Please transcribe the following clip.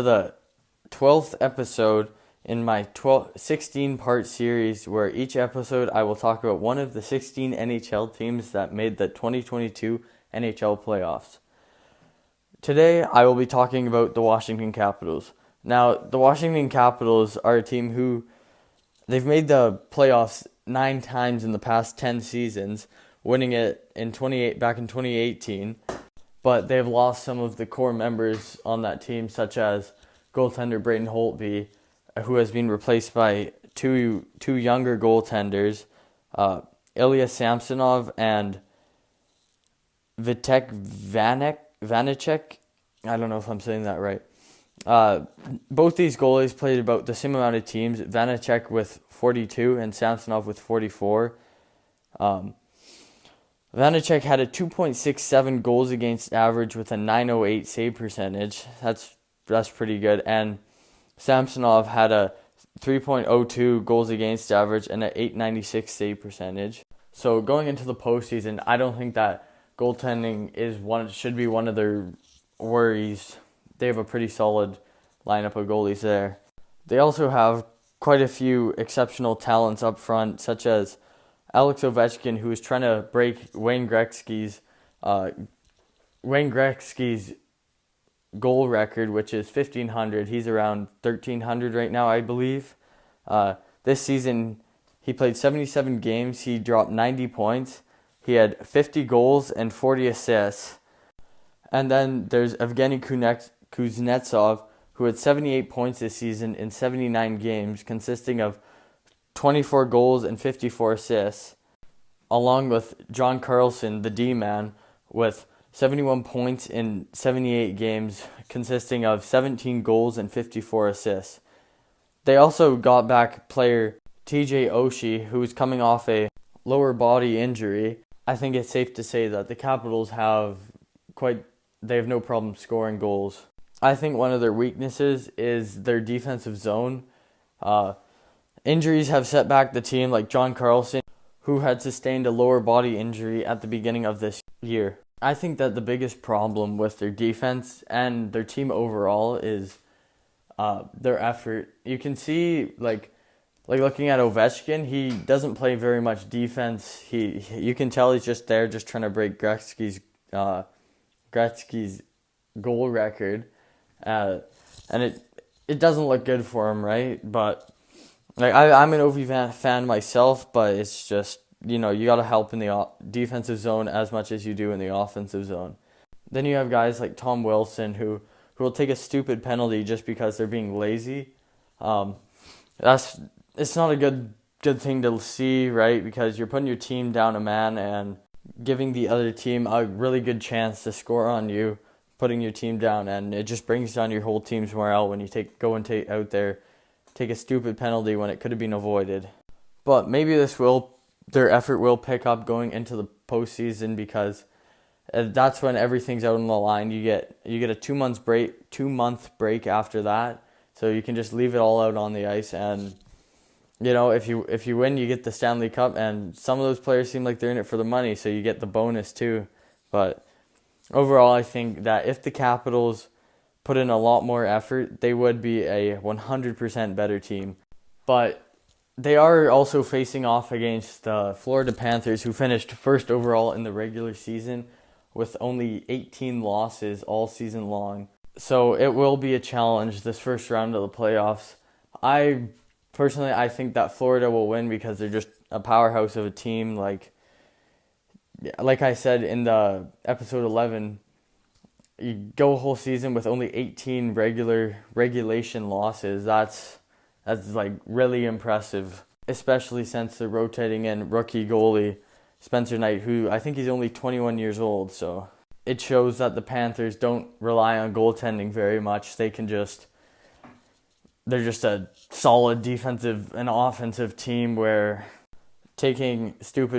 The 12th episode in my 16-part series, where each episode I will talk about one of the 16 NHL teams that made the 2022 NHL playoffs. Today I will be talking about the Washington Capitals. Now, the Washington Capitals are a team who they've made the playoffs 9 times in the past 10 seasons, winning it back in 2018. But they've lost some of the core members on that team, such as goaltender Braden Holtby, who has been replaced by two younger goaltenders, Ilya Samsonov and Vitek Vanecek. I don't know if I'm saying that right. Both these goalies played about the same amount of teams, Vanecek with 42 and Samsonov with 44. Vanecek had a 2.67 goals against average with a 908 save percentage. That's pretty good. And Samsonov had a 3.02 goals against average and an 896 save percentage. So going into the postseason, I don't think that goaltending should be one of their worries. They have a pretty solid lineup of goalies there. They also have quite a few exceptional talents up front, such as Alex Ovechkin, who is trying to break Wayne Gretzky's goal record, which is 1,500. He's around 1,300 right now, I believe. This season, he played 77 games. He dropped 90 points. He had 50 goals and 40 assists. And then there's Evgeny Kuznetsov, who had 78 points this season in 79 games, consisting of 24 goals and 54 assists, along with John Carlson, the D-man, with 71 points in 78 games, consisting of 17 goals and 54 assists. They also got back player TJ Oshie, who is coming off a lower body injury. I think it's safe to say that the Capitals have no problem scoring goals. I think one of their weaknesses is their defensive zone. Injuries have set back the team, like John Carlson, who had sustained a lower body injury at the beginning of this year. I think that the biggest problem with their defense and their team overall is their effort. You can see, like looking at Ovechkin, he doesn't play very much defense. You can tell he's just there, just trying to break Gretzky's goal record, and it doesn't look good for him, right? But I'm an Ovi fan myself, but it's just, you got to help in the defensive zone as much as you do in the offensive zone. Then you have guys like Tom Wilson who will take a stupid penalty just because they're being lazy. It's not a good thing to see, right? Because you're putting your team down a man and giving the other team a really good chance to score on you, putting your team down, and it just brings down your whole team's morale when you take a stupid penalty when it could have been avoided. But maybe their effort will pick up going into the postseason, because that's when everything's out on the line. You get a 2-month break after that, so you can just leave it all out on the ice. And if you win, you get the Stanley Cup, and some of those players seem like they're in it for the money, so you get the bonus too. But overall, I think that if the Capitals put in a lot more effort, they would be a 100% better team. But they are also facing off against the Florida Panthers, who finished first overall in the regular season with only 18 losses all season long. So it will be a challenge this first round of the playoffs. I think that Florida will win because they're just a powerhouse of a team. Like I said in the episode 11, you go a whole season with only 18 regulation losses. That's like really impressive, especially since they're rotating in rookie goalie Spencer Knight, who I think he's only 21 years old. So it shows that the Panthers don't rely on goaltending very much. They're just a solid defensive and offensive team where taking stupid